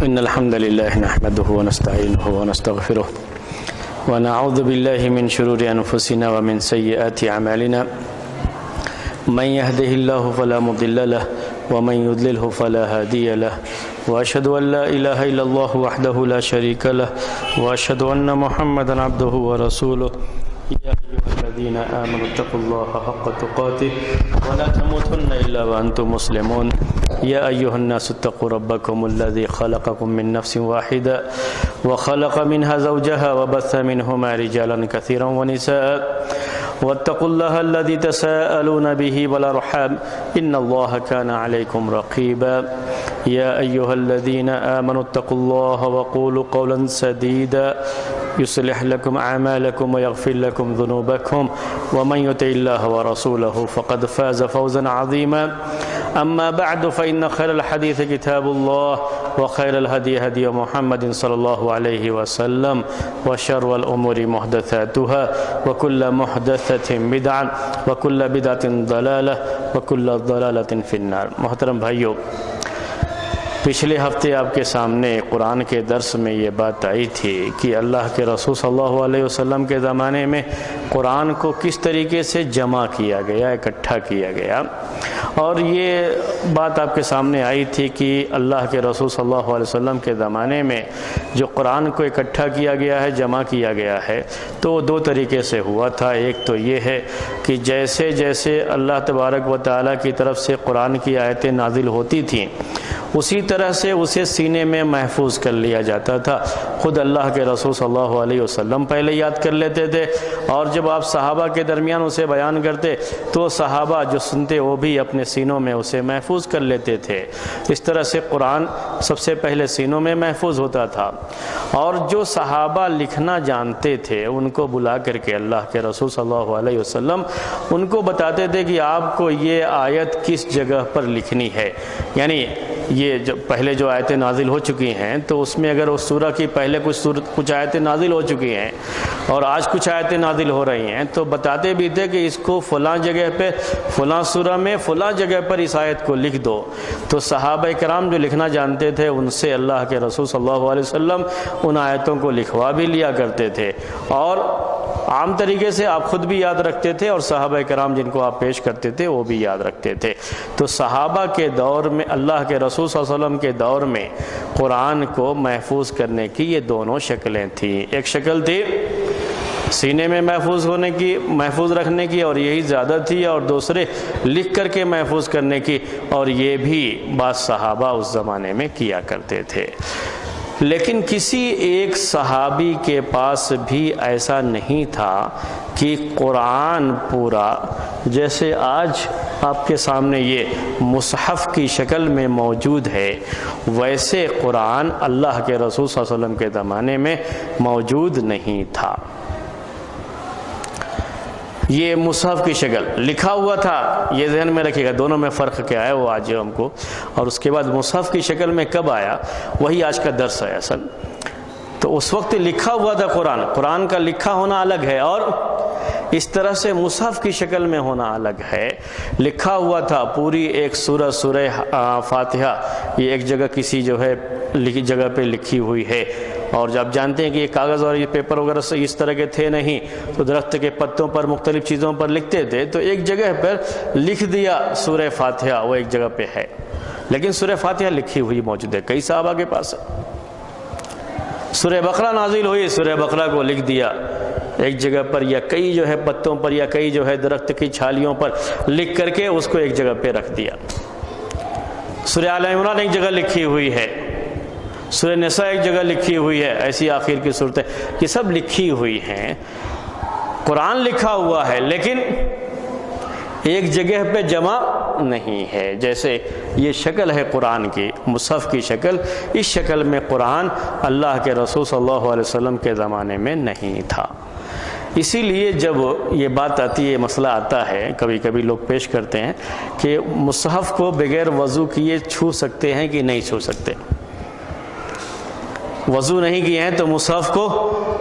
إن الحمد لله نحمده ونستعينه ونستغفره ونعوذ بالله من شرور أنفسنا ومن سيئات أعمالنا من يهده الله فلا مضل له ومن يضلله فلا هادي له وأشهد أن لا إله إلا الله وحده لا شريك له وأشهد أن محمدا عبده ورسوله يا أيها الذين آمنوا اتقوا الله حق تقاته ولا تموتن إلا وأنتم مسلمون يا أيها الناس اتقوا ربكم الذي خلقكم من نفس واحدة وخلق منها زوجها وبث منهما رجالا كثيرا ونساء واتقوا الله الذي تساءلون به والأرحام إن الله كان عليكم رقيبا يا أيها الذين آمنوا اتقوا الله وقولوا قولا سديدا يصلح لكم أعمالكم ويغفر لكم ذنوبكم ومن يطع الله ورسوله فقد فاز فوزا عظيما أما بعد فإن خير الحديث كتاب الله وخير الهدي هدي محمد صلى الله عليه وسلم وشر الأمور محدثاتها وكل محدثة بدعة وكل بدعة ضلالة وكل ضلالة في النار. محترم بھائیو، پچھلے ہفتے آپ کے سامنے قرآن کے درس میں یہ بات آئی تھی کہ اللہ کے رسول صلی اللہ علیہ وسلم کے زمانے میں قرآن کو کس طریقے سے جمع کیا گیا، اکٹھا کیا گیا. اور یہ بات آپ کے سامنے آئی تھی کہ اللہ کے رسول صلی اللہ علیہ وسلم کے زمانے میں جو قرآن کو اکٹھا کیا گیا ہے، جمع کیا گیا ہے، تو وہ دو طریقے سے ہوا تھا. ایک تو یہ ہے کہ جیسے جیسے اللہ تبارک و تعالیٰ کی طرف سے قرآن کی آیتیں نازل ہوتی تھیں اسی طرح سے اسے سینے میں محفوظ کر لیا جاتا تھا. خود اللہ کے رسول صلی اللہ علیہ وسلم پہلے یاد کر لیتے تھے، اور جب آپ صحابہ کے درمیان اسے بیان کرتے تو صحابہ جو سنتے وہ بھی اپنے سینوں میں اسے محفوظ کر لیتے تھے. اس طرح سے قرآن سب سے پہلے سینوں میں محفوظ ہوتا تھا. اور جو صحابہ لکھنا جانتے تھے ان کو بلا کر کے اللہ کے رسول صلی اللہ علیہ وسلم ان کو بتاتے تھے کہ آپ کو یہ آیت کس جگہ پر لکھنی ہے. یعنی یہ جو پہلے جو آیتیں نازل ہو چکی ہیں تو اس میں اگر اس سورہ کی پہلے کچھ آیتیں نازل ہو چکی ہیں اور آج کچھ آیتیں نازل ہو رہی ہیں تو بتاتے بھی تھے کہ اس کو فلاں جگہ پہ فلاں سورہ میں فلاں جگہ پر اس آیت کو لکھ دو. تو صحابہ کرام جو لکھنا جانتے تھے ان سے اللہ کے رسول صلی اللہ علیہ وسلم ان آیتوں کو لکھوا بھی لیا کرتے تھے، اور عام طریقے سے آپ خود بھی یاد رکھتے تھے اور صحابہ کرام جن کو آپ پیش کرتے تھے وہ بھی یاد رکھتے تھے. تو صحابہ کے دور میں اللہ کے رسول صلی اللہ علیہ وسلم کے دور میں قرآن کو محفوظ کرنے کی یہ دونوں شکلیں تھیں. ایک شکل تھی سینے میں محفوظ رکھنے کی، اور یہی زیادہ تھی، اور دوسرے لکھ کر کے محفوظ کرنے کی، اور یہ بھی بعض صحابہ اس زمانے میں کیا کرتے تھے. لیکن کسی ایک صحابی کے پاس بھی ایسا نہیں تھا کہ قرآن پورا جیسے آج آپ کے سامنے یہ مصحف کی شکل میں موجود ہے ویسے قرآن اللہ کے رسول صلی اللہ علیہ وسلم کے زمانے میں موجود نہیں تھا. یہ مصحف کی شکل لکھا ہوا تھا، یہ ذہن میں رکھیے گا دونوں میں فرق کیا ہے وہ آج ہم کو. اور اس کے بعد مصحف کی شکل میں کب آیا وہی آج کا درس ہے اصل. تو اس وقت لکھا ہوا تھا قرآن کا لکھا ہونا الگ ہے، اور اس طرح سے مصحف کی شکل میں ہونا الگ ہے. لکھا ہوا تھا پوری ایک سورہ فاتحہ، یہ ایک جگہ کسی جو ہے جگہ پہ لکھی ہوئی ہے. اور جب جانتے ہیں کہ یہ کاغذ اور یہ پیپر وغیرہ سے اس طرح کے تھے نہیں، تو درخت کے پتوں پر مختلف چیزوں پر لکھتے تھے. تو ایک جگہ پر لکھ دیا سورہ فاتحہ، وہ ایک جگہ پہ ہے، لیکن سورہ فاتحہ لکھی ہوئی موجود ہے کئی صحابہ کے پاس. سورہ بقرہ نازل ہوئی، سورہ بقرہ کو لکھ دیا ایک جگہ پر، یا کئی جو ہے پتوں پر، یا کئی جو ہے درخت کی چھالیوں پر لکھ کر کے اس کو ایک جگہ پہ رکھ دیا. سورہ آل عمران ایک جگہ لکھی ہوئی ہے، سورہ نساء ایک جگہ لکھی ہوئی ہے، ایسی آخر کی صورتیں یہ سب لکھی ہوئی ہیں. قرآن لکھا ہوا ہے لیکن ایک جگہ پہ جمع نہیں ہے. جیسے یہ شکل ہے قرآن کی، مصحف کی شکل، اس شکل میں قرآن اللہ کے رسول صلی اللہ علیہ وسلم کے زمانے میں نہیں تھا. اسی لیے جب یہ بات آتی ہے، مسئلہ آتا ہے، کبھی کبھی لوگ پیش کرتے ہیں کہ مصحف کو بغیر وضو کیے چھو سکتے ہیں کہ نہیں چھو سکتے. وضو نہیں کیے ہیں تو مصحف کو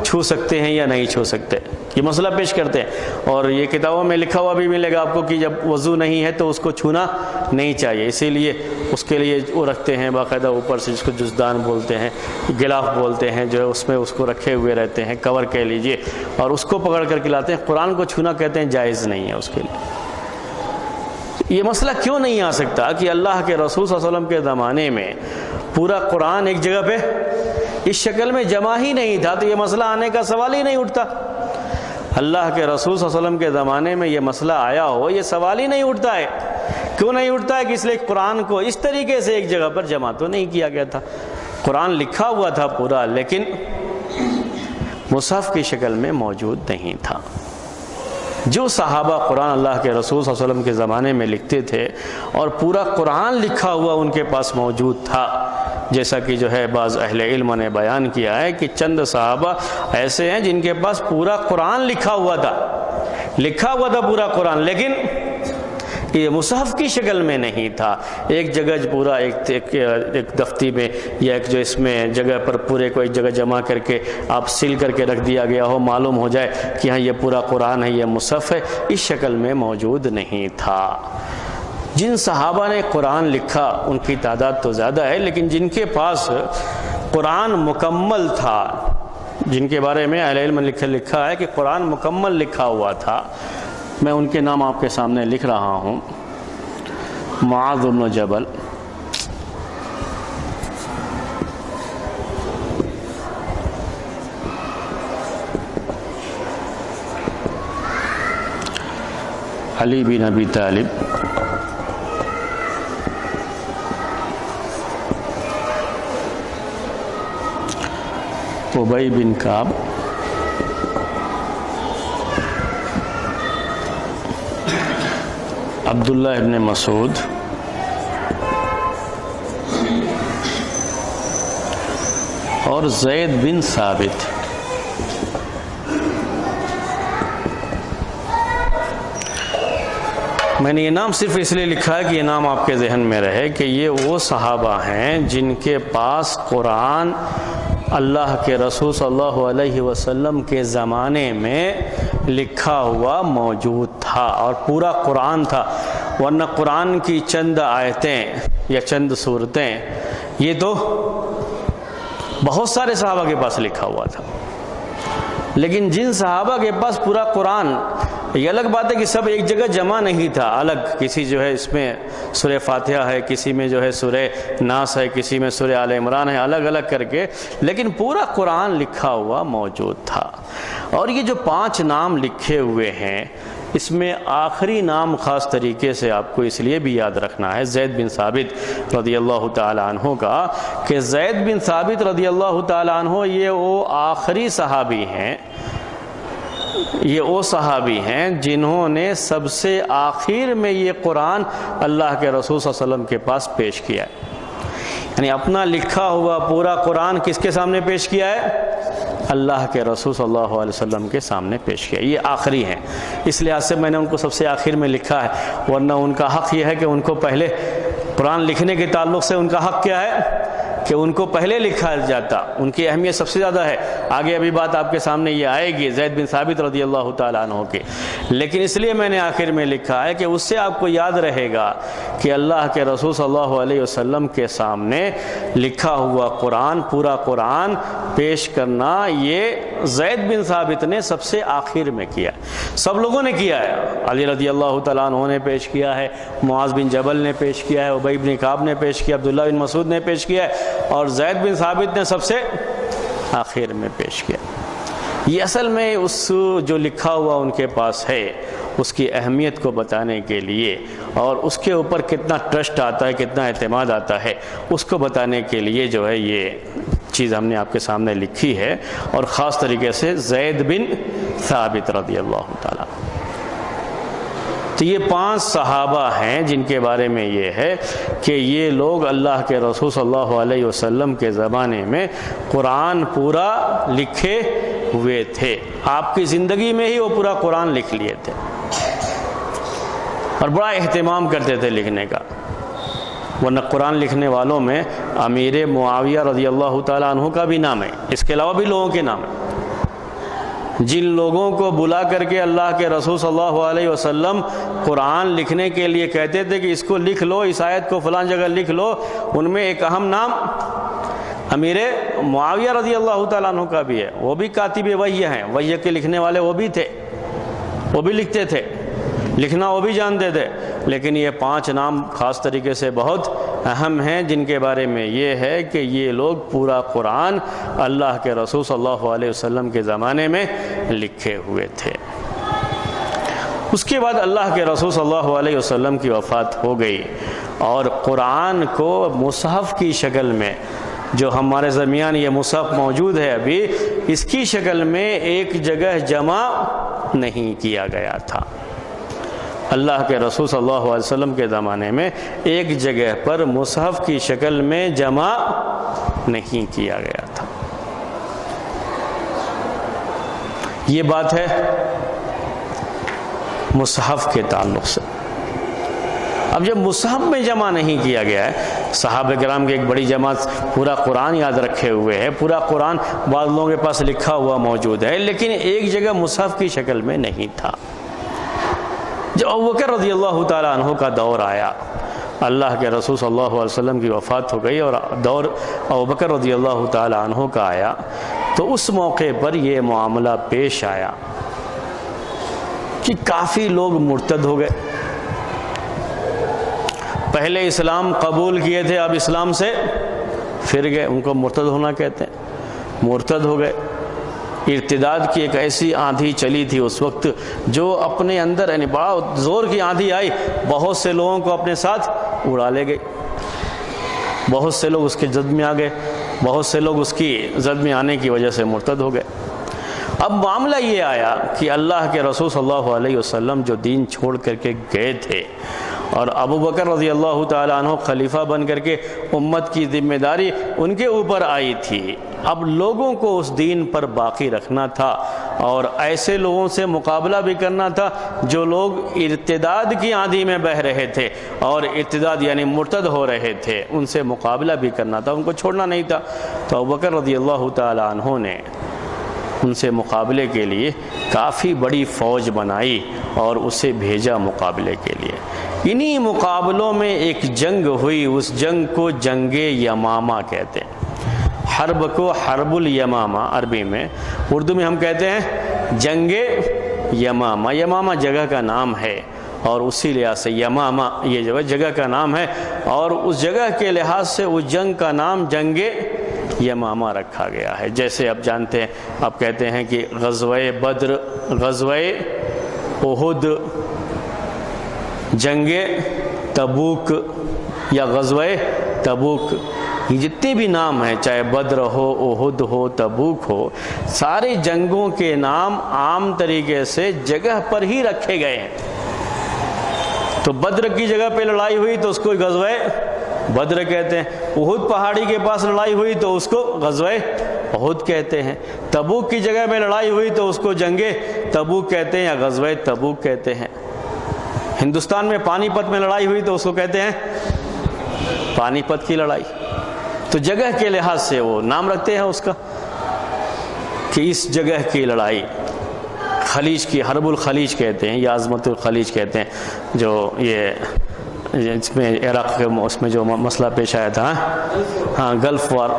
چھو سکتے ہیں یا نہیں چھو سکتے، یہ مسئلہ پیش کرتے ہیں. اور یہ کتابوں میں لکھا ہوا بھی ملے گا آپ کو کہ جب وضو نہیں ہے تو اس کو چھونا نہیں چاہیے. اسی لیے اس کے لیے وہ رکھتے ہیں باقاعدہ اوپر سے، جس کو جزدان بولتے ہیں، غلاف بولتے ہیں، جو ہے اس میں اس کو رکھے ہوئے رہتے ہیں، کور کہہ لیجئے، اور اس کو پکڑ کر کھلاتے ہیں۔ قرآن کو چھونا کہتے ہیں جائز نہیں ہے اس کے لیے۔ یہ مسئلہ کیوں نہیں آ سکتا کہ اللہ کے رسول صلی اللہ علیہ وسلم کے زمانے میں پورا قرآن ایک جگہ پہ اس شکل میں جمع ہی نہیں تھا، تو یہ مسئلہ آنے کا سوال ہی نہیں اٹھتا۔ اللہ کے رسول صلی اللہ علیہ وسلم کے زمانے میں یہ مسئلہ آیا ہو، یہ سوال ہی نہیں اٹھتا ہے۔ کیوں نہیں اٹھتا ہے؟ کہ اس لیے قرآن کو اس طریقے سے ایک جگہ پر جمع تو نہیں کیا گیا تھا۔ قرآن لکھا ہوا تھا پورا، لیکن مصحف کی شکل میں موجود نہیں تھا۔ جو صحابہ قرآن اللہ کے رسول صلی اللہ علیہ وسلم کے زمانے میں لکھتے تھے اور پورا قرآن لکھا ہوا ان کے پاس موجود تھا، جیسا کہ جو ہے بعض اہل علم نے بیان کیا ہے کہ چند صحابہ ایسے ہیں جن کے پاس پورا قرآن لکھا ہوا تھا پورا قرآن، لیکن یہ مصحف کی شکل میں نہیں تھا۔ ایک جگہ پورا ایک دفتی میں یا ایک جو اس میں جگہ پر پورے کو ایک جگہ جمع کر کے آپ سیل کر کے رکھ دیا گیا ہو، معلوم ہو جائے کہ ہاں یہ پورا قرآن ہے، یہ مصحف ہے، اس شکل میں موجود نہیں تھا۔ جن صحابہ نے قرآن لکھا ان کی تعداد تو زیادہ ہے، لیکن جن کے پاس قرآن مکمل تھا، جن کے بارے میں اہل علم لکھا ہے کہ قرآن مکمل لکھا ہوا تھا، میں ان کے نام آپ کے سامنے لکھ رہا ہوں۔ معاذ بن جبل، علی بن ابی طالب، ابی بن کعب، عبداللہ ابن مسعود، اور زید بن ثابت۔ میں نے یہ نام صرف اس لیے لکھا ہے کہ یہ نام آپ کے ذہن میں رہے کہ یہ وہ صحابہ ہیں جن کے پاس قرآن اللہ کے رسول صلی اللہ علیہ وسلم کے زمانے میں لکھا ہوا موجود تھا اور پورا قرآن تھا، ورنہ قرآن کی چند آیتیں یا چند سورتیں یہ تو بہت سارے صحابہ کے پاس لکھا ہوا تھا۔ لیکن جن صحابہ کے پاس پورا قرآن، یہ الگ بات ہے کہ سب ایک جگہ جمع نہیں تھا، الگ کسی جو ہے اس میں سورہ فاتحہ ہے، کسی میں جو ہے سورہ ناس ہے، کسی میں سورہ آل عمران ہے، الگ الگ کر کے، لیکن پورا قرآن لکھا ہوا موجود تھا۔ اور یہ جو 5 نام لکھے ہوئے ہیں، اس میں آخری نام خاص طریقے سے آپ کو اس لیے بھی یاد رکھنا ہے زید بن ثابت رضی اللہ تعالی عنہ کا، کہ زید بن ثابت رضی اللہ تعالی عنہ یہ وہ آخری صحابی ہیں، یہ وہ صحابی ہیں جنہوں نے سب سے آخر میں یہ قرآن اللہ کے رسول صلی اللہ علیہ وسلم کے پاس پیش کیا ہے۔ یعنی اپنا لکھا ہوا پورا قرآن کس کے سامنے پیش کیا ہے؟ اللہ کے رسول صلی اللہ علیہ وسلم کے سامنے پیش کیا۔ یہ آخری ہیں، اس لحاظ سے میں نے ان کو سب سے آخر میں لکھا ہے، ورنہ ان کا حق یہ ہے کہ ان کو پہلے قرآن لکھنے کے تعلق سے ان کا حق کیا ہے کہ ان کو پہلے لکھا جاتا، ان کی اہمیت سب سے زیادہ ہے۔ آگے ابھی بات آپ کے سامنے یہ آئے گی زید بن ثابت رضی اللہ تعالیٰ عنہ کے، لیکن اس لیے میں نے آخر میں لکھا ہے کہ اس سے آپ کو یاد رہے گا کہ اللہ کے رسول صلی اللہ علیہ وسلم کے سامنے لکھا ہوا قرآن، پورا قرآن پیش کرنا یہ زید بن ثابت نے سب سے آخر میں کیا۔ سب لوگوں نے کیا ہے، علی رضی اللہ تعالیٰ عنہ نے پیش کیا ہے، معاذ بن جبل نے پیش کیا ہے، ابی بن کعب نے پیش کیا، عبداللہ بن مسعود نے پیش کیا ہے، اور زید بن ثابت نے سب سے آخر میں پیش کیا۔ یہ اصل میں اس جو لکھا ہوا ان کے پاس ہے اس کی اہمیت کو بتانے کے لیے، اور اس کے اوپر کتنا ٹرسٹ آتا ہے، کتنا اعتماد آتا ہے، اس کو بتانے کے لیے جو ہے یہ چیز ہم نے آپ کے سامنے لکھی ہے، اور خاص طریقے سے زید بن ثابت رضی اللہ تعالیٰ۔ تو یہ 5 صحابہ ہیں جن کے بارے میں یہ ہے کہ یہ لوگ اللہ کے رسول صلی اللہ علیہ وسلم کے زمانے میں قرآن پورا لکھے ہوئے تھے، آپ کی زندگی میں ہی وہ پورا قرآن لکھ لیے تھے، اور بڑا اہتمام کرتے تھے لکھنے کا۔ ورنہ قرآن لکھنے والوں میں امیر معاویہ رضی اللہ تعالیٰ عنہ کا بھی نام ہے، اس کے علاوہ بھی لوگوں کے نام ہیں۔ جن لوگوں کو بلا کر کے اللہ کے رسول صلی اللہ علیہ وسلم قرآن لکھنے کے لیے کہتے تھے کہ اس کو لکھ لو، اس آیت کو فلاں جگہ لکھ لو، ان میں ایک اہم نام امیر معاویہ رضی اللہ تعالیٰ عنہ کا بھی ہے، وہ بھی کاتب وحی ہیں، وحی کے لکھنے والے وہ بھی تھے، وہ بھی لکھتے تھے، لکھنا وہ بھی جانتے تھے۔ لیکن یہ 5 نام خاص طریقے سے بہت اہم ہیں، جن کے بارے میں یہ ہے کہ یہ لوگ پورا قرآن اللہ کے رسول صلی اللہ علیہ وسلم کے زمانے میں لکھے ہوئے تھے۔ اس کے بعد اللہ کے رسول صلی اللہ علیہ وسلم کی وفات ہو گئی، اور قرآن کو مصحف کی شکل میں، جو ہمارے درمیان یہ مصحف موجود ہے ابھی، اس کی شکل میں ایک جگہ جمع نہیں کیا گیا تھا۔ اللہ کے رسول صلی اللہ علیہ وسلم کے زمانے میں ایک جگہ پر مصحف کی شکل میں جمع نہیں کیا گیا تھا۔ یہ بات ہے مصحف کے تعلق سے۔ اب جب مصحف میں جمع نہیں کیا گیا ہے، صحابہ کرام کی ایک بڑی جماعت پورا قرآن یاد رکھے ہوئے ہے، پورا قرآن بعض لوگوں کے پاس لکھا ہوا موجود ہے، لیکن ایک جگہ مصحف کی شکل میں نہیں تھا۔ جب ابوبکر رضی اللہ تعالیٰ عنہ کا دور آیا، اللہ کے رسول صلی اللہ علیہ وسلم کی وفات ہو گئی اور دور ابوبکر رضی اللہ تعالیٰ عنہ کا آیا، تو اس موقع پر یہ معاملہ پیش آیا کہ کافی لوگ مرتد ہو گئے۔ پہلے اسلام قبول کیے تھے، اب اسلام سے پھر گئے، ان کو مرتد ہونا کہتے ہیں، مرتد ہو گئے۔ ارتداد کی ایک ایسی آندھی چلی تھی اس وقت، جو اپنے اندر یعنی بڑا زور کی آندھی آئی، بہت سے لوگوں کو اپنے ساتھ اڑا لے گئی، بہت سے لوگ اس کے زد میں آ گئے، بہت سے لوگ اس کی زد میں آنے کی وجہ سے مرتد ہو گئے۔ اب معاملہ یہ آیا کہ اللہ کے رسول صلی اللہ علیہ وسلم جو دین چھوڑ کر کے گئے تھے، اور ابوبکر رضی اللہ تعالیٰ عنہ خلیفہ بن کر کے امت کی ذمہ داری ان کے اوپر آئی تھی، اب لوگوں کو اس دین پر باقی رکھنا تھا، اور ایسے لوگوں سے مقابلہ بھی کرنا تھا جو لوگ ارتداد کی آندھی میں بہہ رہے تھے، اور ارتداد یعنی مرتد ہو رہے تھے، ان سے مقابلہ بھی کرنا تھا، ان کو چھوڑنا نہیں تھا۔ تو ابوبکر رضی اللہ تعالیٰ عنہ نے ان سے مقابلے کے لیے کافی بڑی فوج بنائی اور اسے بھیجا مقابلے کے لیے۔ انہی مقابلوں میں ایک جنگ ہوئی، اس جنگ کو جنگ یمامہ کہتے ہیں۔ حرب کو حرب الیمامہ عربی میں، اردو میں ہم کہتے ہیں جنگ یمامہ۔ یمامہ جگہ کا نام ہے، اور اسی لحاظ سے یمامہ یہ جگہ کا نام ہے، اور اس جگہ کے لحاظ سے اس جنگ کا نام جنگ یمامہ رکھا گیا ہے۔ جیسے آپ جانتے ہیں، آپ کہتے ہیں کہ غزوہ بدر، غزوہ احد، جنگ تبوک یا غزوہ تبوک، یہ جتنے بھی نام ہیں، چاہے بدر ہو، احد ہو، تبوک ہو، سارے جنگوں کے نام عام طریقے سے جگہ پر ہی رکھے گئے ہیں۔ تو بدر کی جگہ پہ لڑائی ہوئی تو اس کو غزوہ بدر کہتے ہیں، احد پہاڑی کے پاس لڑائی ہوئی تو اس کو غزوہ احد کہتے ہیں، تبوک کی جگہ میں لڑائی ہوئی تو اس کو جنگ تبوک کہتے ہیں یا غزوہ تبوک کہتے ہیں۔ ہندوستان میں پانی پت میں لڑائی ہوئی تو اس کو کہتے ہیں پانی پت کی لڑائی۔ تو جگہ کے لحاظ سے وہ نام رکھتے ہیں اس کا، کہ اس جگہ کی لڑائی خلیج کی حرب الخلیج کہتے ہیں یا عظمت الخلیج کہتے ہیں، جو یہ اس میں عراق کے اس میں جو مسئلہ پیش آیا تھا، ہاں گلف وار،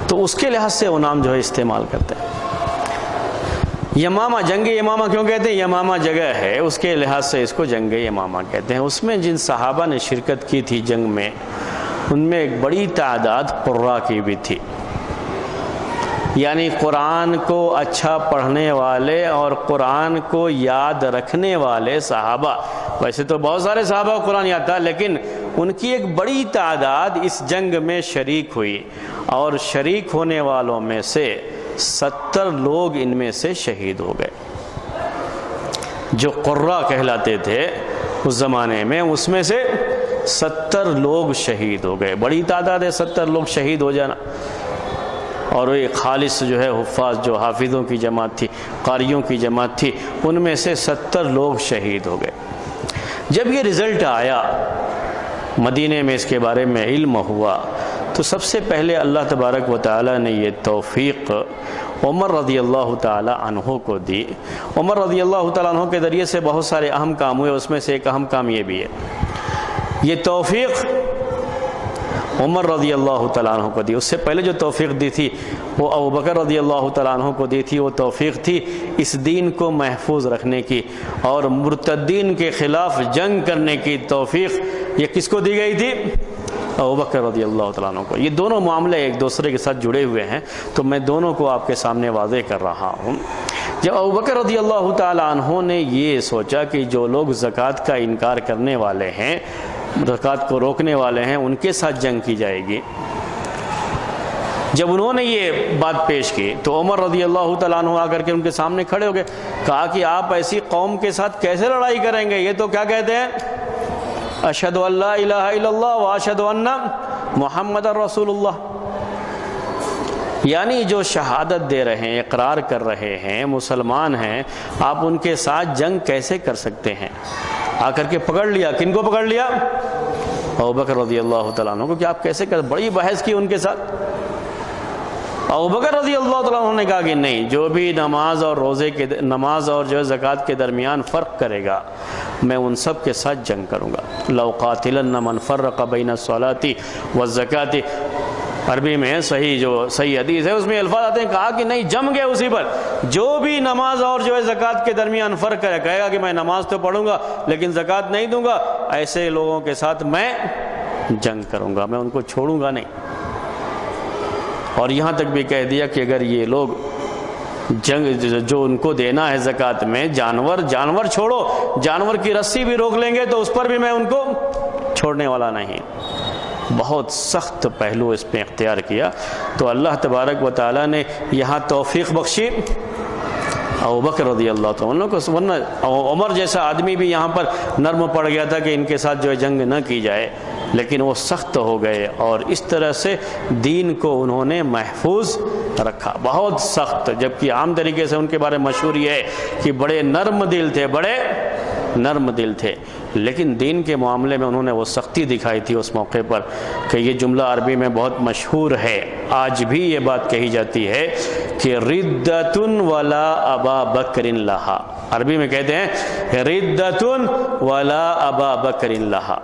تو اس کے لحاظ سے وہ نام جو ہے استعمال کرتے ہیں۔ یمامہ، جنگ یمامہ کیوں کہتے ہیں؟ یمامہ جگہ ہے، اس کے لحاظ سے اس کو جنگ یمامہ کہتے ہیں۔ اس میں جن صحابہ نے شرکت کی تھی جنگ میں، ان میں ایک بڑی تعداد قراء کی بھی تھی، یعنی قرآن کو اچھا پڑھنے والے اور قرآن کو یاد رکھنے والے صحابہ۔ ویسے تو بہت سارے صحابہ کو قرآن یاد تھا، لیکن ان کی ایک بڑی تعداد اس جنگ میں شریک ہوئی، اور شریک ہونے والوں میں سے 70 لوگ ان میں سے شہید ہو گئے۔ جو قراء کہلاتے تھے اس زمانے میں، اس میں سے 70 لوگ شہید ہو گئے۔ بڑی تعداد ہے 70 لوگ شہید ہو جانا، اور ایک خالص جو ہے حفاظ، جو حافظوں کی جماعت تھی، قاریوں کی جماعت تھی، ان میں سے 70 لوگ شہید ہو گئے۔ جب یہ رزلٹ آیا، مدینے میں اس کے بارے میں علم ہوا، تو سب سے پہلے اللہ تبارک و تعالیٰ نے یہ توفیق عمر رضی اللہ تعالیٰ عنہ کو دی۔ عمر رضی اللہ تعالیٰ عنہ کے ذریعے سے بہت سارے اہم کام ہوئے، اس میں سے ایک اہم کام یہ بھی ہے، یہ توفیق عمر رضی اللہ تعالیٰ عنہ کو دی۔ اس سے پہلے جو توفیق دی تھی وہ ابوبکر رضی اللہ تعالیٰ عنہ کو دی تھی، وہ توفیق تھی اس دین کو محفوظ رکھنے کی اور مرتدین کے خلاف جنگ کرنے کی توفیق یہ کس کو دی گئی تھی؟ ابوبکر رضی اللہ تعالیٰ عنہ کو۔ یہ دونوں معاملے ایک دوسرے کے ساتھ جڑے ہوئے ہیں، تو میں دونوں کو آپ کے سامنے واضح کر رہا ہوں۔ جب ابوبکر رضی اللہ تعالیٰ عنہ نے یہ سوچا کہ جو لوگ زکوٰۃ کا انکار کرنے والے ہیں، زکوٰۃ کو روکنے والے ہیں، ان کے ساتھ جنگ کی جائے گی، جب انہوں نے یہ بات پیش کی تو عمر رضی اللہ تعالیٰ عنہ آ کر کے ان کے سامنے کھڑے ہو گئے، کہا کہ آپ ایسی قوم کے ساتھ کیسے لڑائی کریں گے؟ یہ تو کیا کہتے ہیں؟ اشہد ان لا الہ الا اللہ واشہد ان محمد رسول اللہ، یعنی جو شہادت دے رہے ہیں، اقرار کر رہے ہیں، مسلمان ہیں، آپ ان کے ساتھ جنگ کیسے کر سکتے ہیں؟ آ کر کے پکڑ لیا، کن کو پکڑ لیا؟ ابوبکر رضی اللہ تعالیٰ عنہ کو، کہ آپ کیسے کر، بڑی بحث کی ان کے ساتھ۔ ابوبکر رضی اللہ تعالیٰ عنہ نے کہا کہ نہیں، جو بھی نماز اور روزے کے نماز اور جو ہے زکوٰۃ کے درمیان فرق کرے گا میں ان سب کے ساتھ جنگ کروں گا۔ لو قاتلن من فرق بین الصلاۃ والزکوٰۃ، عربی میں صحیح حدیث ہے، اس میں الفاظ آتے ہیں، کہا کہ نہیں، جم گئے اسی پر، جو بھی نماز اور جو ہے زکوٰۃ کے درمیان فرق کرے، کہے گا کہ میں نماز تو پڑھوں گا لیکن زکوٰۃ نہیں دوں گا، ایسے لوگوں کے ساتھ میں جنگ کروں گا، میں ان کو چھوڑوں گا نہیں۔ اور یہاں تک بھی کہہ دیا کہ اگر یہ لوگ جنگ جو ان کو دینا ہے زکوٰۃ میں، جانور چھوڑو، جانور کی رسی بھی روک لیں گے تو اس پر بھی میں ان کو چھوڑنے والا نہیں۔ بہت سخت پہلو اس پہ اختیار کیا، تو اللہ تبارک و تعالیٰ نے یہاں توفیق بخشی ابوبکر رضی اللہ تعالیٰ کو، ورنہ عمر جیسا آدمی بھی یہاں پر نرم پڑ گیا تھا کہ ان کے ساتھ جو ہے جنگ نہ کی جائے، لیکن وہ سخت ہو گئے اور اس طرح سے دین کو انہوں نے محفوظ رکھا، بہت سخت، جبکہ عام طریقے سے ان کے بارے میں مشہور یہ ہے کہ بڑے نرم دل تھے، لیکن دین کے معاملے میں انہوں نے وہ سختی دکھائی تھی اس موقع پر کہ یہ جملہ عربی میں بہت مشہور ہے، آج بھی یہ بات کہی جاتی ہے کہ ردۃ ولا ابا بکر لہا، عربی میں کہتے ہیں ردۃ ولا ابا بکر لہا،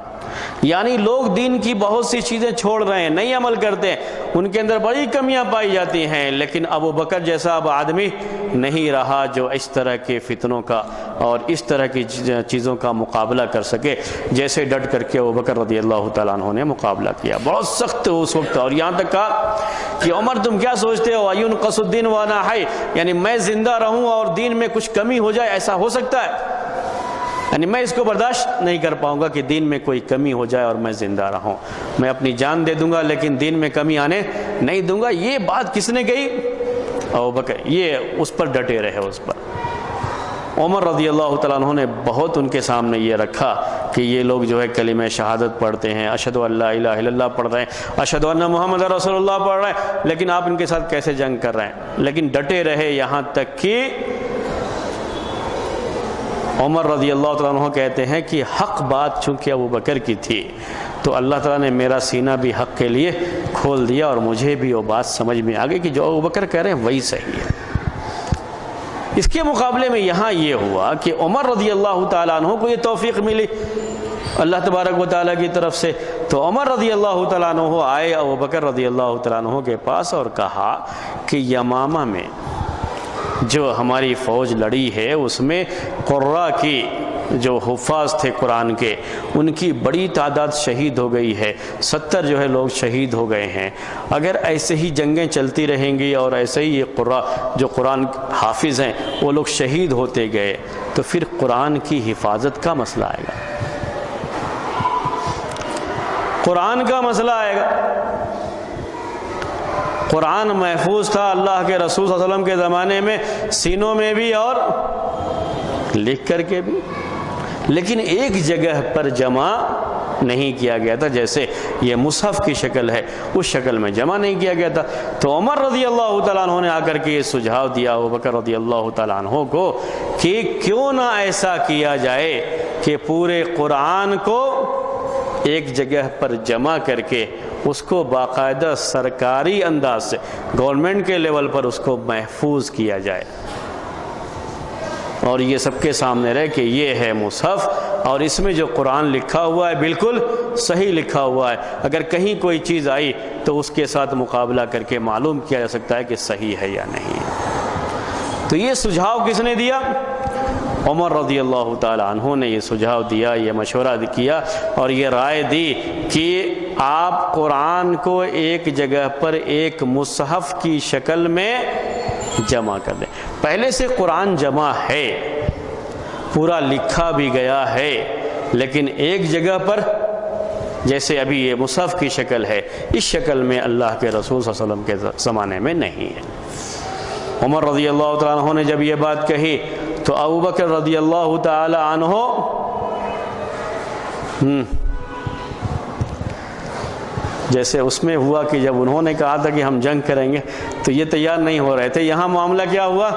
یعنی لوگ دین کی بہت سی چیزیں چھوڑ رہے ہیں، نہیں عمل کرتے، ان کے اندر بڑی کمیاں پائی جاتی ہیں، لیکن ابو بکر جیسا اب آدمی نہیں رہا جو اس طرح کے فتنوں کا اور اس طرح کی چیزوں کا مقابلہ کر سکے، جیسے ڈٹ کر کے ابو بکر رضی اللہ تعالیٰ عنہ نے مقابلہ کیا، بہت سخت اس وقت، اور یہاں تک کہا کہ عمر تم کیا سوچتے ہو، اینقص الدین وانا حی، یعنی میں زندہ رہوں اور دین میں کچھ کمی ہو جائے، ایسا ہو سکتا ہے؟ یعنی میں اس کو برداشت نہیں کر پاؤں گا کہ دین میں کوئی کمی ہو جائے اور میں زندہ رہوں، میں اپنی جان دے دوں گا لیکن دین میں کمی آنے نہیں دوں گا۔ یہ بات کس نے کہی؟ ابوبکر، یہ اس پر ڈٹے رہے، اس پر۔ عمر رضی اللہ تعالیٰ عنہ نے بہت ان کے سامنے یہ رکھا کہ یہ لوگ جو ہے کلمہ شہادت پڑھتے ہیں، اشہد ان لا الہ الا اللہ پڑھ رہے ہیں، اشہد ان محمد رسول اللہ پڑھ رہے ہیں، لیکن آپ ان کے ساتھ کیسے جنگ کر رہے ہیں؟ لیکن ڈٹے رہے، یہاں تک کہ عمر رضی اللہ تعالیٰ عنہ کہتے ہیں کہ حق بات چونکہ ابو بکر کی تھی تو اللہ تعالیٰ نے میرا سینہ بھی حق کے لیے کھول دیا اور مجھے بھی وہ بات سمجھ میں آ گئی کہ جو ابو بکر کہہ رہے ہیں وہی صحیح ہے۔ اس کے مقابلے میں یہاں یہ ہوا کہ عمر رضی اللہ تعالیٰ عنہ کو یہ توفیق ملی اللہ تبارک و تعالیٰ کی طرف سے، تو عمر رضی اللہ تعالیٰ عنہ آئے ابو بکر رضی اللہ تعالیٰ عنہ کے پاس اور کہا کہ یمامہ میں جو ہماری فوج لڑی ہے اس میں قراء کی جو حفاظ تھے قرآن کے ان کی بڑی تعداد شہید ہو گئی ہے، 70 جو ہے لوگ شہید ہو گئے ہیں، اگر ایسے ہی جنگیں چلتی رہیں گی اور ایسے ہی یہ قراء جو قرآن حافظ ہیں وہ لوگ شہید ہوتے گئے تو پھر قرآن کی حفاظت کا مسئلہ آئے گا، قرآن کا مسئلہ آئے گا۔ قرآن محفوظ تھا اللہ کے رسول صلی اللہ علیہ وسلم کے زمانے میں، سینوں میں بھی اور لکھ کر کے بھی، لیکن ایک جگہ پر جمع نہیں کیا گیا تھا، جیسے یہ مصحف کی شکل ہے اس شکل میں جمع نہیں کیا گیا تھا۔ تو عمر رضی اللہ تعالیٰ عنہ نے آ کر کے یہ سجھاؤ دیا ابوبکر رضی اللہ تعالیٰ عنہ کو کہ کیوں نہ ایسا کیا جائے کہ پورے قرآن کو ایک جگہ پر جمع کر کے اس کو باقاعدہ سرکاری انداز سے گورنمنٹ کے لیول پر اس کو محفوظ کیا جائے، اور یہ سب کے سامنے رہے کہ یہ ہے مصحف اور اس میں جو قرآن لکھا ہوا ہے بالکل صحیح لکھا ہوا ہے، اگر کہیں کوئی چیز آئی تو اس کے ساتھ مقابلہ کر کے معلوم کیا جا سکتا ہے کہ صحیح ہے یا نہیں۔ تو یہ سجھاؤ کس نے دیا؟ عمر رضی اللہ تعالی عنہ نے یہ سجھاؤ دیا، یہ مشورہ کیا اور یہ رائے دی کہ آپ قرآن کو ایک جگہ پر ایک مصحف کی شکل میں جمع کر دیں۔ پہلے سے قرآن جمع ہے، پورا لکھا بھی گیا ہے، لیکن ایک جگہ پر جیسے ابھی یہ مصحف کی شکل ہے، اس شکل میں اللہ کے رسول صلی اللہ علیہ وسلم کے زمانے میں نہیں ہے۔ عمر رضی اللہ تعالیٰ عنہ نے جب یہ بات کہی تو ابو بکر رضی اللہ تعالی عنہ جیسے اس میں ہوا کہ جب انہوں نے کہا تھا کہ ہم جنگ کریں گے تو یہ تیار نہیں ہو رہے تھے، یہاں معاملہ کیا ہوا؟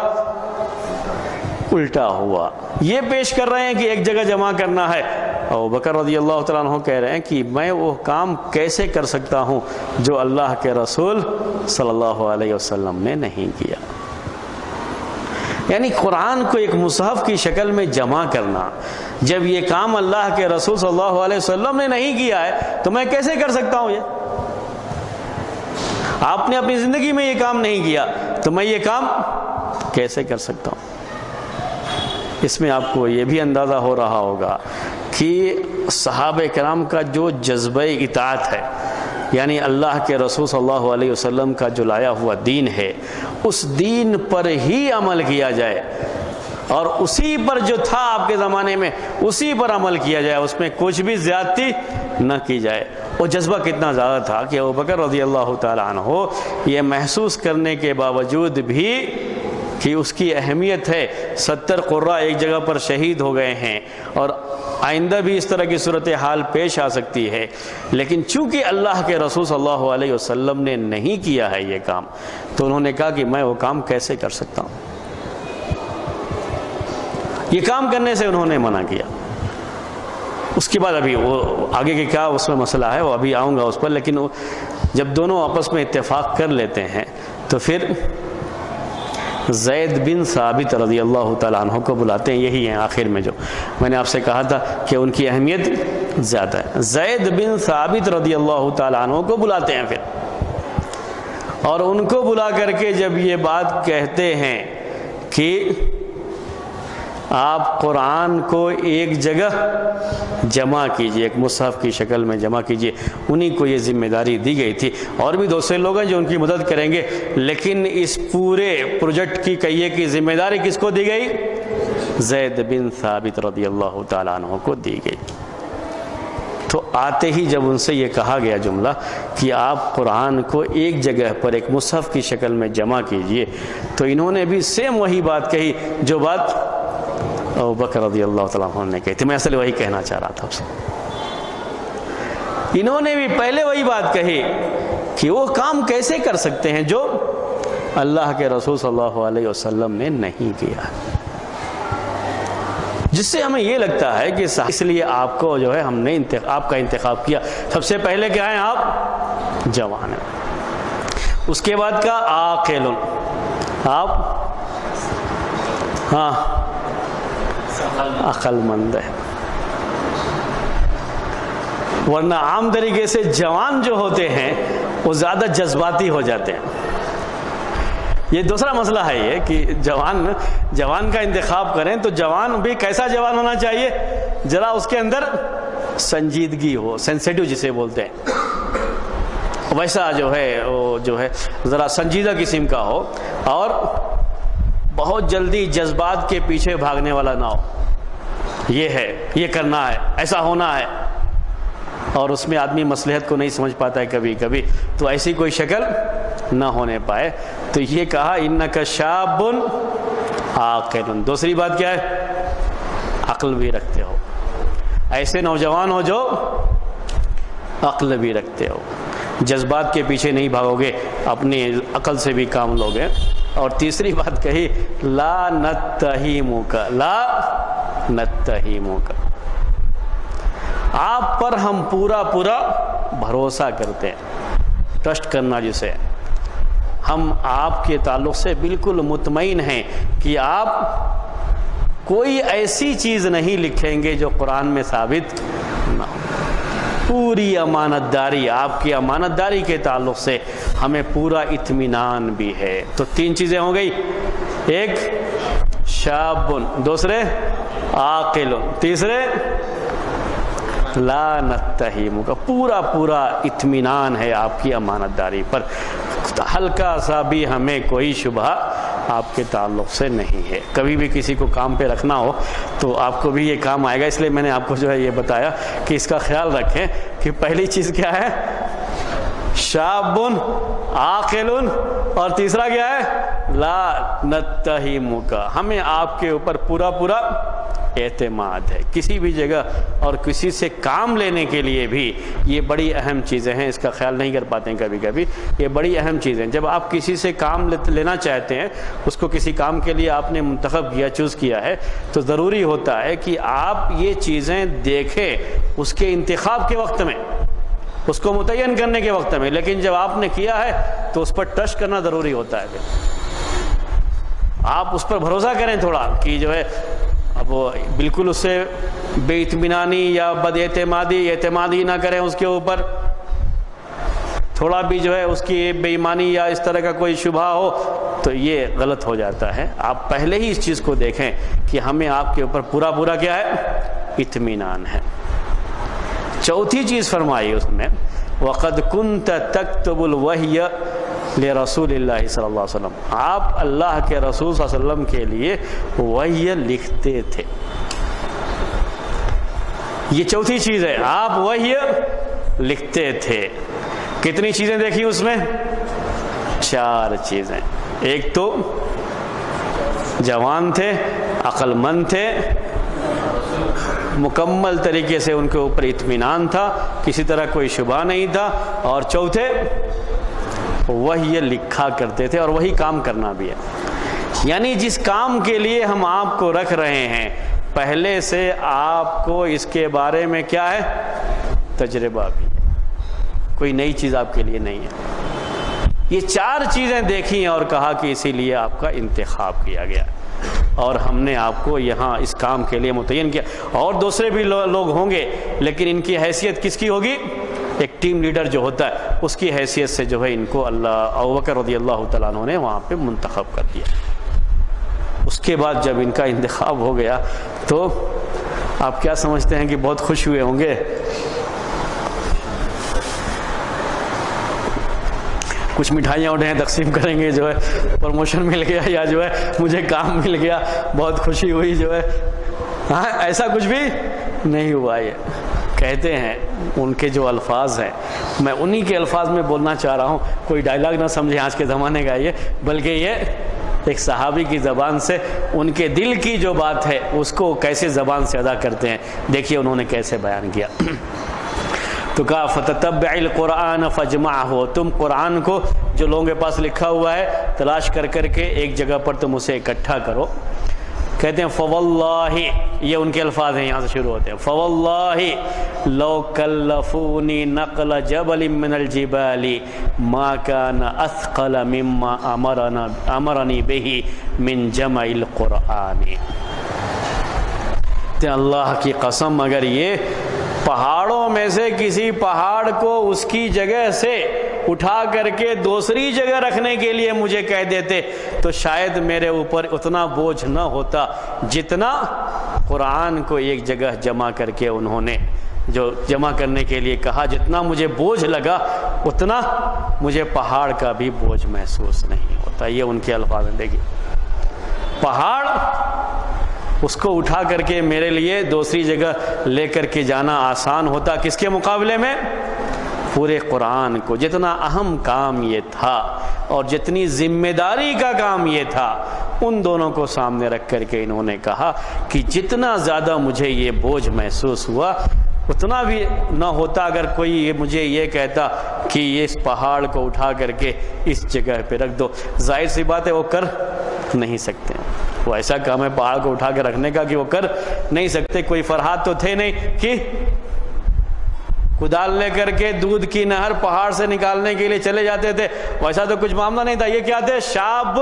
الٹا ہوا، یہ پیش کر رہے ہیں کہ ایک جگہ جمع کرنا ہے۔ ابو بکر رضی اللہ تعالیٰ عنہ کہہ رہے ہیں کہ میں وہ کام کیسے کر سکتا ہوں جو اللہ کے رسول صلی اللہ علیہ وسلم نے نہیں کیا۔ یعنی قرآن کو ایک مصحف کی شکل میں جمع کرنا، جب یہ کام اللہ کے رسول صلی اللہ علیہ وسلم نے نہیں کیا ہے تو میں کیسے کر سکتا ہوں؟ یہ آپ نے اپنی زندگی میں یہ کام نہیں کیا تو میں یہ کام کیسے کر سکتا ہوں؟ اس میں آپ کو یہ بھی اندازہ ہو رہا ہوگا کہ صحابہ کرام کا جو جذبہ اطاعت ہے، یعنی اللہ کے رسول صلی اللہ علیہ وسلم کا جو لایا ہوا دین ہے اس دین پر ہی عمل کیا جائے، اور اسی پر جو تھا آپ کے زمانے میں اسی پر عمل کیا جائے، اس میں کچھ بھی زیادتی نہ کی جائے۔ وہ جذبہ کتنا زیادہ تھا کہ ابو بکر رضی اللہ تعالی عنہ یہ محسوس کرنے کے باوجود بھی کہ اس کی اہمیت ہے، 70 قرہ ایک جگہ پر شہید ہو گئے ہیں اور آئندہ بھی اس طرح کی صورتحال پیش آ سکتی ہے، لیکن چونکہ اللہ کے رسول صلی اللہ علیہ وسلم نے نہیں کیا ہے یہ کام، تو انہوں نے کہا کہ میں وہ کام کیسے کر سکتا ہوں۔ یہ کام کرنے سے انہوں نے منع کیا۔ اس کے بعد ابھی وہ آگے کے کیا اس میں مسئلہ ہے وہ ابھی آؤں گا اس پر، لیکن جب دونوں آپس میں اتفاق کر لیتے ہیں تو پھر زید بن ثابت رضی اللہ تعالیٰ عنہ کو بلاتے ہیں، یہی ہیں آخر میں جو میں نے آپ سے کہا تھا کہ ان کی اہمیت زیادہ ہے۔ زید بن ثابت رضی اللہ تعالیٰ عنہ کو بلاتے ہیں پھر، اور ان کو بلا کر کے جب یہ بات کہتے ہیں کہ آپ قرآن کو ایک جگہ جمع کیجئے، ایک مصحف کی شکل میں جمع کیجئے، انہی کو یہ ذمہ داری دی گئی تھی، اور بھی دوسرے لوگ ہیں جو ان کی مدد کریں گے، لیکن اس پورے پروجیکٹ کی کہیے کہ ذمہ داری کس کو دی گئی؟ زید بن ثابت رضی اللہ تعالیٰ عنہ کو دی گئی۔ تو آتے ہی جب ان سے یہ کہا گیا جملہ کہ آپ قرآن کو ایک جگہ پر ایک مصحف کی شکل میں جمع کیجئے، تو انہوں نے بھی سیم وہی بات کہی جو بات ابو بکر رضی اللہ تعالیٰ عنہ نے کہی تھی۔ میں اصل وہی کہنا چاہ رہا تھا اس سے، انہوں نے بھی پہلے وہی بات کہی کہ وہ کام کیسے کر سکتے ہیں جو اللہ کے رسول صلی اللہ علیہ وسلم نے نہیں کیا، جس سے ہمیں یہ لگتا ہے کہ اس لیے آپ کو جو ہے ہم نے آپ کا انتخاب کیا۔ سب سے پہلے کیا ہیں آپ؟ جوان ہیں۔ اس کے بعد کا عاقل، آپ ہاں عقل مند ہے، ورنہ عام طریقے سے جوان جو ہوتے ہیں وہ زیادہ جذباتی ہو جاتے ہیں۔ یہ دوسرا مسئلہ ہے یہ کہ جوان کا انتخاب کریں تو جوان بھی کیسا جوان ہونا چاہیے؟ ذرا اس کے اندر سنجیدگی ہو، سینسیٹیو جسے بولتے ہیں، ویسا جو ہے ذرا سنجیدہ قسم کا ہو، اور بہت جلدی جذبات کے پیچھے بھاگنے والا نہ ہو، یہ ہے، یہ کرنا ہے، ایسا ہونا ہے، اور اس میں آدمی مصلحت کو نہیں سمجھ پاتا ہے کبھی کبھی، تو ایسی کوئی شکل نہ ہونے پائے۔ تو یہ کہا انک شاب عاقل۔ دوسری بات کیا ہے؟ عقل بھی رکھتے ہو، ایسے نوجوان ہو جو عقل بھی رکھتے ہو، جذبات کے پیچھے نہیں بھاگو گے، اپنی عقل سے بھی کام لوگے۔ اور تیسری بات کہی لا نتہمک، لا نتہمک، آپ پر ہم پورا بھروسہ کرتے ہیں، ٹرسٹ کرنا جسے، ہم آپ کے تعلق سے بالکل مطمئن ہیں کہ آپ کوئی ایسی چیز نہیں لکھیں گے جو قرآن میں ثابت نہ ہو۔ پوری امانت داری، آپ کی امانت داری کے تعلق سے ہمیں پورا اطمینان بھی ہے۔ تو 3 چیزیں ہو گئی، ایک شاب، دوسرے عاقل، تیسرے لا نتہم کا پورا اطمینان ہے آپ کی امانت داری پر، ہلکا سا بھی ہمیں کوئی شبہ آپ کے تعلق سے نہیں ہے۔ کبھی بھی کسی کو کام پہ رکھنا ہو تو آپ کو بھی یہ کام آئے گا، اس لیے میں نے آپ کو جو ہے یہ بتایا کہ اس کا خیال رکھیں کہ پہلی چیز کیا ہے، شاب عاقل، اور تیسرا کیا ہے، لا نتہم کا، ہمیں آپ کے اوپر پورا اعتماد ہے۔ کسی بھی جگہ اور کسی سے کام لینے کے لیے بھی یہ بڑی اہم چیزیں ہیں، اس کا خیال نہیں کر پاتے ہیں کبھی کبھی، یہ بڑی اہم چیزیں۔ جب آپ کسی سے کام لینا چاہتے ہیں، اس کو کسی کام کے لیے آپ نے منتخب کیا، چوز کیا ہے، تو ضروری ہوتا ہے کہ آپ یہ چیزیں دیکھیں اس کے انتخاب کے وقت میں، اس کو متعین کرنے کے وقت میں، لیکن جب آپ نے کیا ہے تو اس پر ٹرسٹ کرنا ضروری ہوتا ہے۔ آپ اس پر بھروسہ کریں تھوڑا کہ جو ہے اب وہ بالکل اس سے بے اطمینانی یا بد اعتمادی نہ کریں اس کے اوپر، تھوڑا بھی جو ہے اس کی بے ایمانی یا اس طرح کا کوئی شبہ ہو تو یہ غلط ہو جاتا ہے۔ آپ پہلے ہی اس چیز کو دیکھیں کہ ہمیں آپ کے اوپر پورا کیا ہے، اطمینان ہے۔ چوتھی چیز فرمائی اس میں، وَقَدْ كُنْتَ تَكْتُبُ الْوَحْيَ لرسول اللہ صلی اللہ علیہ وسلم، آپ اللہ کے رسول صلی اللہ علیہ وسلم کے لیے وحی لکھتے تھے۔ یہ چوتھی چیز ہے، آپ وحی لکھتے تھے۔ کتنی چیزیں دیکھی اس میں، 4 چیزیں۔ ایک تو جوان تھے، عقل مند تھے، مکمل طریقے سے ان کے اوپر اطمینان تھا، کسی طرح کوئی شبہ نہیں تھا، اور چوتھے وہی لکھا کرتے تھے، اور وہی کام کرنا بھی ہے۔ یعنی جس کام کے لیے ہم آپ کو رکھ رہے ہیں، پہلے سے آپ کو اس کے بارے میں کیا ہے، تجربہ بھی ہے، کوئی نئی چیز آپ کے لیے نہیں ہے۔ یہ 4 چیزیں دیکھی اور کہا کہ اسی لیے آپ کا انتخاب کیا گیا اور ہم نے آپ کو یہاں اس کام کے لیے متعین کیا۔ اور دوسرے بھی لوگ ہوں گے، لیکن ان کی حیثیت کس کی ہوگی، ایک ٹیم لیڈر جو ہوتا ہے اس کی حیثیت سے جو ہے ان کو ابوبکر رضی اللہ تعالیٰ عنہ نے وہاں پہ منتخب کر دیا۔ اس کے بعد جب ان کا انتخاب ہو گیا تو آپ کیا سمجھتے ہیں کہ بہت خوش ہوئے ہوں گے؟ کچھ مٹھائیاں تقسیم کریں گے، جو ہے پروموشن مل گیا یا جو ہے مجھے کام مل گیا، بہت خوشی ہوئی جو ہے۔ ہاں، ایسا کچھ بھی نہیں ہوا۔ یہ کہتے ہیں، ان کے جو الفاظ ہیں، میں انہی کے الفاظ میں بولنا چاہ رہا ہوں، کوئی ڈائلاگ نہ سمجھے آج کے زمانے کا یہ، بلکہ یہ ایک صحابی کی زبان سے ان کے دل کی جو بات ہے اس کو کیسے زبان سے ادا کرتے ہیں، دیکھیے انہوں نے کیسے بیان کیا۔ تو کہا فَتَتَبِّعِ الْقُرْآنَ فَاجْمَعْهُ، تم قرآن کو جو لوگوں کے پاس لکھا ہوا ہے تلاش کر کے ایک جگہ پر تم اسے اکٹھا کرو۔ کہتے ہیں فواللہ، یہ ان کے الفاظ ہیں، یہاں سے شروع ہوتے ہیں، فواللہ لو کلفونی نقل جبل من الجبال ما کان اثقل مما امرنی بہ من جمع القرآن۔ اللہ کی قسم، اگر یہ پہاڑوں میں سے کسی پہاڑ کو اس کی جگہ سے اٹھا کر کے دوسری جگہ رکھنے کے لیے مجھے کہہ دیتے تو شاید میرے اوپر اتنا بوجھ نہ ہوتا جتنا قرآن کو ایک جگہ جمع کر کے انہوں نے جو جمع کرنے کے لیے کہا، جتنا مجھے بوجھ لگا اتنا مجھے پہاڑ کا بھی بوجھ محسوس نہیں ہوتا۔ یہ ان کے الفاظ ہیں۔ دیکھیے، پہاڑ اس کو اٹھا کر کے میرے لیے دوسری جگہ لے کر کے جانا آسان ہوتا، کس کے مقابلے میں؟ پورے قرآن کو، جتنا اہم کام یہ تھا اور جتنی ذمہ داری کا کام یہ تھا، ان دونوں کو سامنے رکھ کر کے انہوں نے کہا کہ جتنا زیادہ مجھے یہ بوجھ محسوس ہوا اتنا بھی نہ ہوتا اگر کوئی مجھے یہ کہتا کہ یہ اس پہاڑ کو اٹھا کر کے اس جگہ پہ رکھ دو۔ ظاہر سی بات ہے وہ کر نہیں سکتے، وہ ایسا کام ہے پہاڑ کو اٹھا کے رکھنے کا کہ وہ کر نہیں سکتے۔ کوئی فرحات تو تھے نہیں کہ کدال لے کر کے دودھ کی نہر پہاڑ سے نکالنے کے لیے چلے جاتے تھے، ویسا تو کچھ معاملہ نہیں تھا. یہ کیا تھے؟ شاب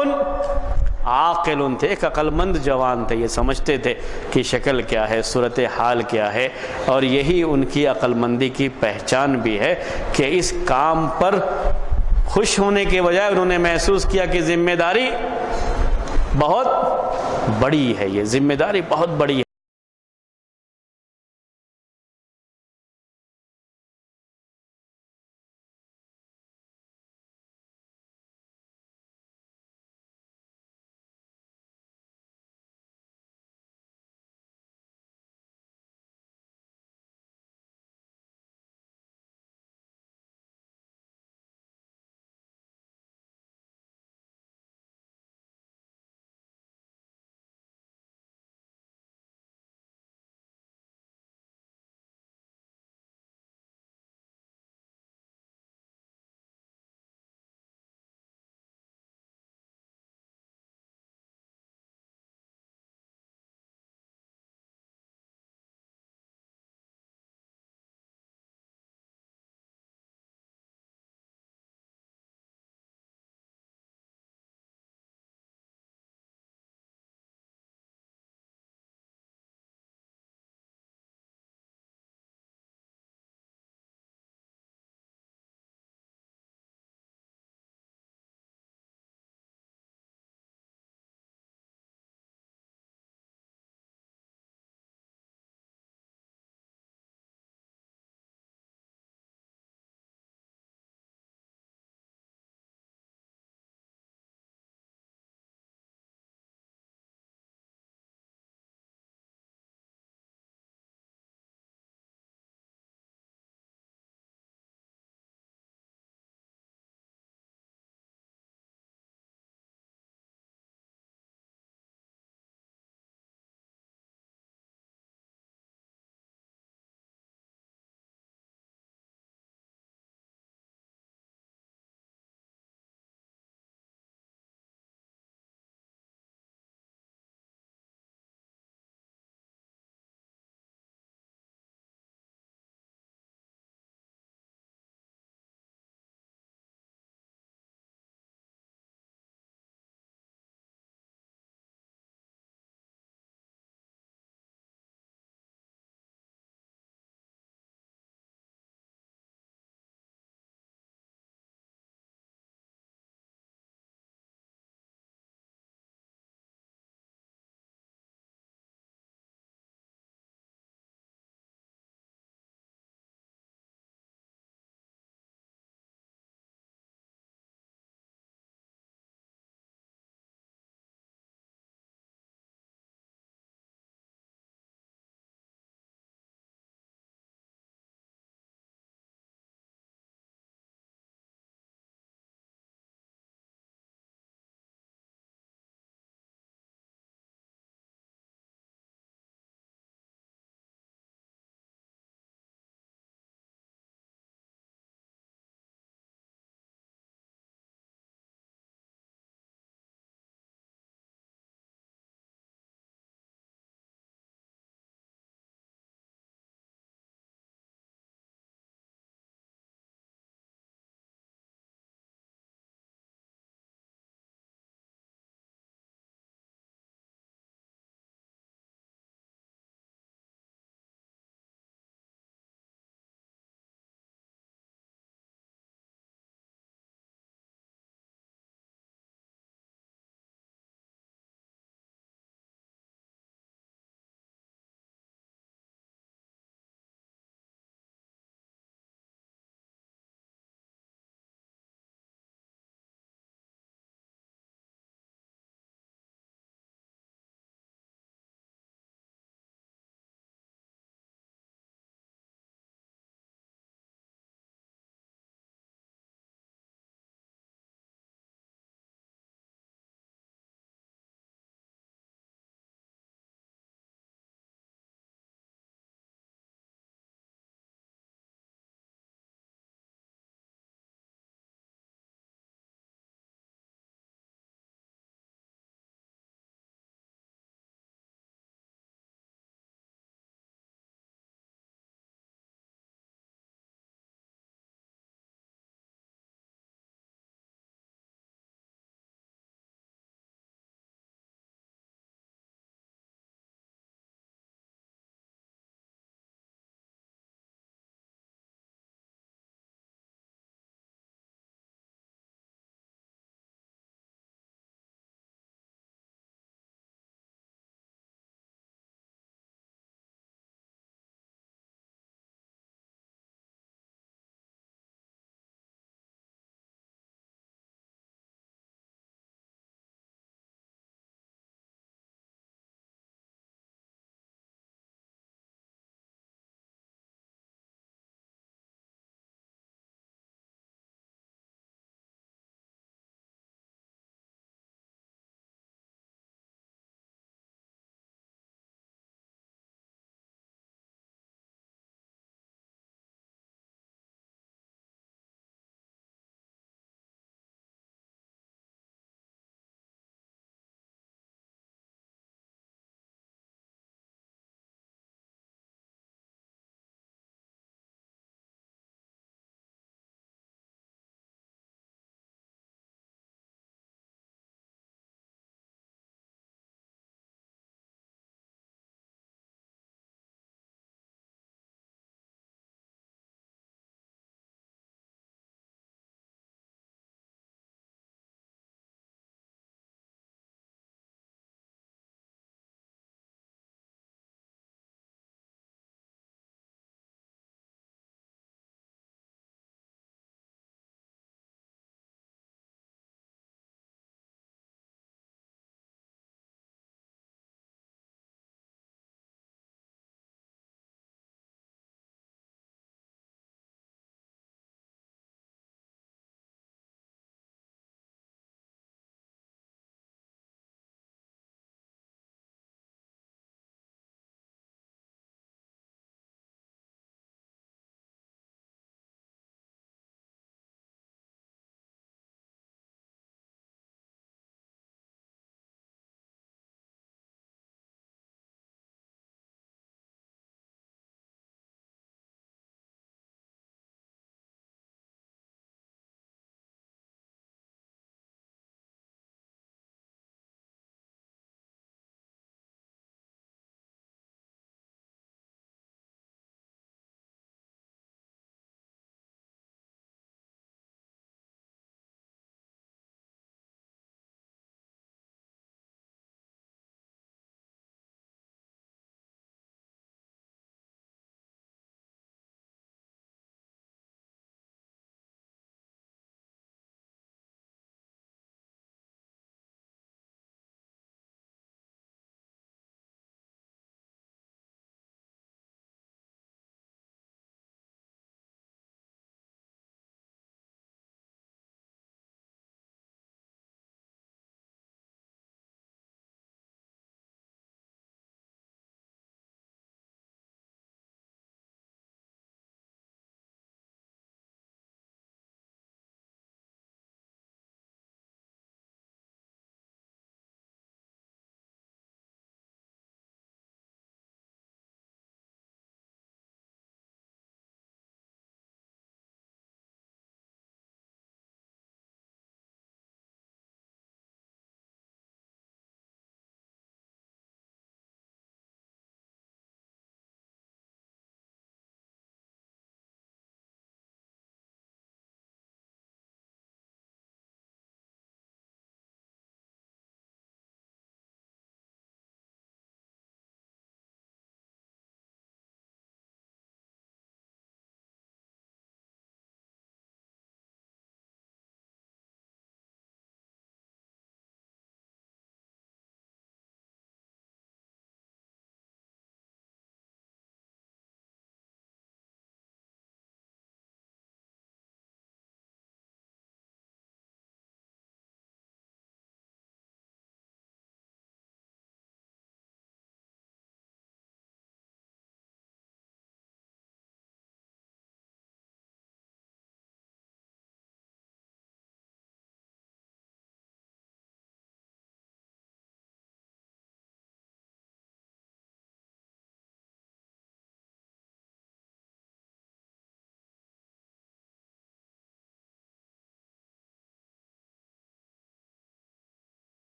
عاقل تھے، ایک عقل مند جوان تھے. یہ سمجھتے تھے کہ شکل کیا ہے، صورت حال کیا ہے، اور یہی ان کی عقل مندی کی پہچان بھی ہے کہ اس کام پر خوش ہونے کے بجائے انہوں نے محسوس کیا کہ ذمہ داری بہت بڑی ہے، یہ ذمہ داری بہت بڑی ہے.